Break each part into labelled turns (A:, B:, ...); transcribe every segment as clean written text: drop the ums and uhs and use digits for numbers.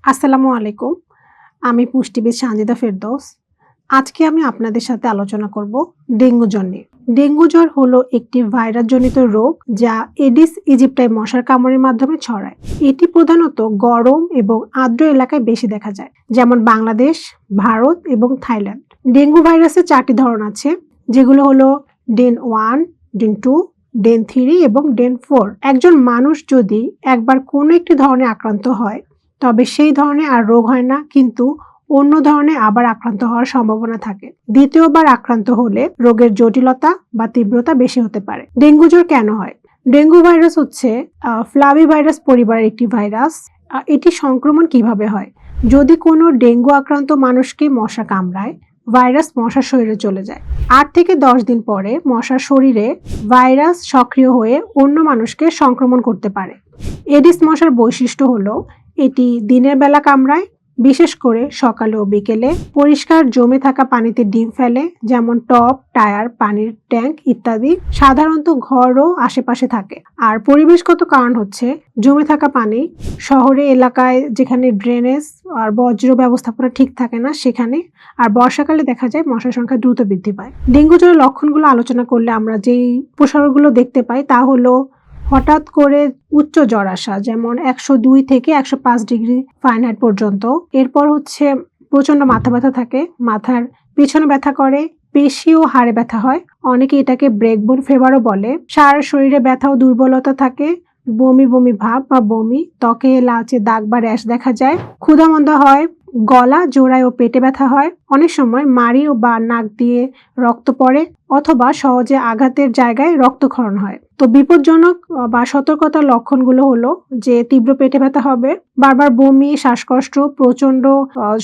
A: আসসালামু আলাইকুম। আমি পুষ্টিবিদ সানজিদা ফেরদৌস। আজকে আমি আপনাদের সাথে আলোচনা করব ডেঙ্গু জ্বর নিয়ে। ডেঙ্গু জ্বর হলো একটি ভাইরাসজনিত রোগ যা এডিস ইজিপ্টাই মশার কামড়ের মাধ্যমে ছড়ায়। এটি প্রধানত গরম এবং আর্দ্র এলাকায় বেশি দেখা যায়, যেমন বাংলাদেশ, ভারত এবং থাইল্যান্ড। ডেঙ্গু ভাইরাসের 4টি ধরন আছে, যেগুলো হলো ডেন 1, ডেন 2, ডেন 3 এবং ডেন 4। একজন মানুষ যদি একবার কোনো একটি ধরনে আক্রান্ত হয় তবে সেই ধরনের আর রোগ হয় না, কিন্তু অন্য ধরনে আবার আক্রান্ত হওয়ার সম্ভাবনা থাকে। দ্বিতীয়বার আক্রান্ত হলে রোগের জটিলতা বা তীব্রতা বেশি হতে পারে। ডেঙ্গু জ্বর কেন হয়? ডেঙ্গু ভাইরাস হচ্ছে ফ্লাভি ভাইরাস পরিবারের একটি ভাইরাস। এটি সংক্রমণ কিভাবে হয়? যদি কোনো ডেঙ্গু আক্রান্ত মানুষকে মশা কামড়ায়, ভাইরাস মশার শরীরে চলে যায়। 8 থেকে 10 দিন পরে মশার শরীরে ভাইরাস সক্রিয় হয়ে অন্য মানুষকে সংক্রমণ করতে পারে। এডিস মশার বৈশিষ্ট্য হলো এটি দিনের বেলা কামড়ায়, বিশেষ করে সকালে ও বিকেলে। পরিষ্কার জমে থাকা পানিতে ডিম ফেলে, যেমন টব, টায়ার, পানির ট্যাঙ্ক ইত্যাদি। সাধারণত ঘর ও আশেপাশে থাকে। আর পরিবেশগত কারণ হচ্ছে জমে থাকা পানি, শহরে এলাকায় যেখানে ড্রেনেজ আর বজ্র ব্যবস্থাপনা ঠিক থাকে না সেখানে। আর বর্ষাকালে দেখা যায় মশার সংখ্যা দ্রুত বৃদ্ধি পায়। ডেঙ্গু জ্বরের লক্ষণগুলো আলোচনা করলে আমরা যেই উপসর্গগুলো দেখতে পাই তা হলো হঠাৎ করে উচ্চ জ্বর আসা, যেমন 102 থেকে 105 ডিগ্রি ফারেনহাইট পর্যন্ত। এরপর হচ্ছে প্রচন্ড মাথা ব্যথা থাকে, মাথার পেছনে ব্যথা করে, পেশি ও হাড়ে ব্যথা হয়, অনেকে এটাকে ব্রেকবোন ফিভারও বলে। সারা শরীরে ব্যথা ও দুর্বলতা থাকে, বমি বমি ভাব বা বমি, ত্বকে লালচে দাগ বা র্যাশ দেখা যায়, ক্ষুধামন্দা হয়, গলা, জোড়ায় ও পেটে ব্যথা হয়, অনেক সময় মাড়ি ও বা নাক দিয়ে রক্ত পড়ে অথবা সহজে আঘাতের জায়গায় রক্তক্ষরণ হয়। তো বিপজ্জনক বা সতর্কতার লক্ষণগুলো হলো যে তীব্র পেটে ব্যথা হবে, বারবার বমি, শ্বাসকষ্ট, প্রচন্ড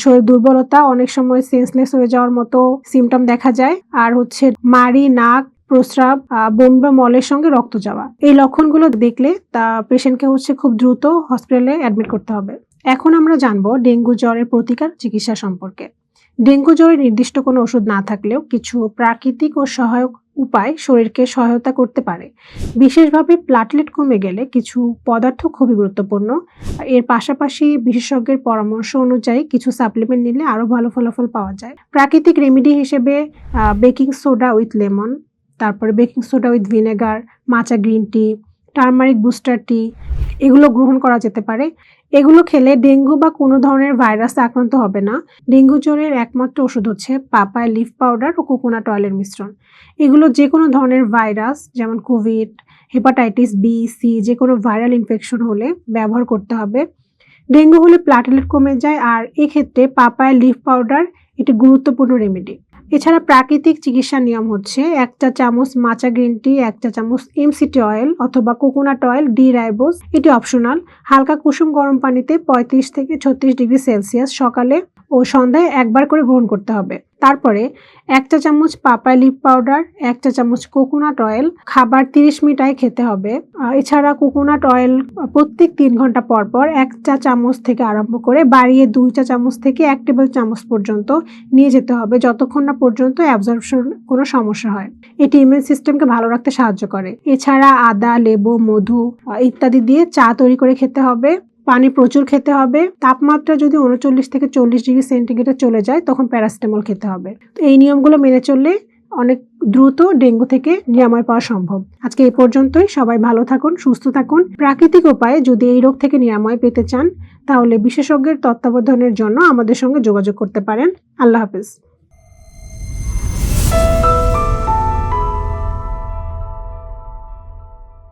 A: শরীর দুর্বলতা, অনেক সময় সেন্সলেস হয়ে যাওয়ার মতো সিমটম দেখা যায়, আর হচ্ছে মাড়ি, নাক, প্রস্রাব, বমি বা মলের সঙ্গে রক্ত যাওয়া। এই লক্ষণগুলো দেখলে তা পেশেন্টকে খুব দ্রুত হসপিটালে অ্যাডমিট করতে হবে। এখন আমরা জানবো ডেঙ্গু জ্বরের প্রতিকার চিকিৎসা সম্পর্কে। ডেঙ্গু জ্বরের নির্দিষ্ট কোনো ওষুধ না থাকলেও কিছু প্রাকৃতিক ও সহায়ক উপায় শরীরকে সহায়তা করতে পারে। বিশেষভাবে প্লাটলেট কমে গেলে কিছু পদার্থ খুবই গুরুত্বপূর্ণ। এর পাশাপাশি বিশেষজ্ঞের পরামর্শ অনুযায়ী কিছু সাপ্লিমেন্ট নিলে আরো ভালো ফলাফল পাওয়া যায়। প্রাকৃতিক রেমেডি হিসেবে বেকিং সোডা উইথ লেমন, তারপরে baking soda with vinegar, matcha green tea, turmeric booster tea, এগুলো গ্রহণ করা যেতে পারে। এগুলো খেলে ডেঙ্গু বা কোনো ধরনের ভাইরাস আক্রান্ত হবে না। ডেঙ্গু জ্বরের একমাত্র ওষুধ হচ্ছে পাপায়া লিফ পাউডার ও কোকোনাট অয়েলের মিশ্রণ। এগুলো যে কোনো ধরনের ভাইরাস, যেমন কোভিড, হেপাটাইটিস বি, সি, যে কোনো ভাইরাল ইনফেকশন হলে ব্যবহার করতে হবে। ডেঙ্গু হলে প্লাটলেট কমে যায়, আর এক্ষেত্রে পাপায়া লিফ পাউডার এটি গুরুত্বপূর্ণ রেমেডি। এছাড়া প্রাকৃতিক চিকিৎসার নিয়ম হচ্ছে 1 চা চামচ মাচা গ্রিন টি, 1 চা চামচ এমসিটি অয়েল অথবা কোকোনাট অয়েল ডি রাইবোজ, এটি অপশনাল। হালকা কুসুম গরম পানিতে 35 থেকে 36 ডিগ্রি সেলসিয়াস সকালে ও সন্ধ্যায় একবার করে গ্রহণ করতে হবে। তারপরে 1 চা চামচ পাপায়া লিফ পাউডার, 1 চা চামচ কোকোনাট অয়েল খাবার 30 মিনিট আগে খেতে হবে। এছাড়া কোকোনাট অয়েল প্রত্যেক 3 ঘন্টা পর পর 1 চা চামচ থেকে আরম্ভ করে বাড়িয়ে 2 চা চামচ থেকে 1 টেবিল চামচ পর্যন্ত নিয়ে যেতে হবে, যতক্ষণ না পর্যন্ত অ্যাবজর্পশন কোনো সমস্যা হয়। এটি ইমিউন সিস্টেমকে ভালো রাখতে সাহায্য করে। এছাড়া আদা, লেবু, মধু ইত্যাদি দিয়ে চা তৈরি করে খেতে হবে। পানি প্রচুর খেতে হবে। তাপমাত্রা যদি 39 থেকে 40 ডিগ্রি সেন্টিগ্রেডে চলে যায় তখন প্যারাসিটামল খেতে হবে। তো এই নিয়মগুলো মেনে চললে অনেক দ্রুত ডেঙ্গু থেকে নিরাময় পাওয়া সম্ভব। আজকে এই পর্যন্তই। সবাই ভালো থাকুন, সুস্থ থাকুন। প্রাকৃতিক উপায়ে যদি এই রোগ থেকে নিরাময় পেতে চান তাহলে বিশেষজ্ঞের তত্ত্বাবধানের জন্য আমাদের সঙ্গে যোগাযোগ করতে পারেন। আল্লাহ হাফেজ।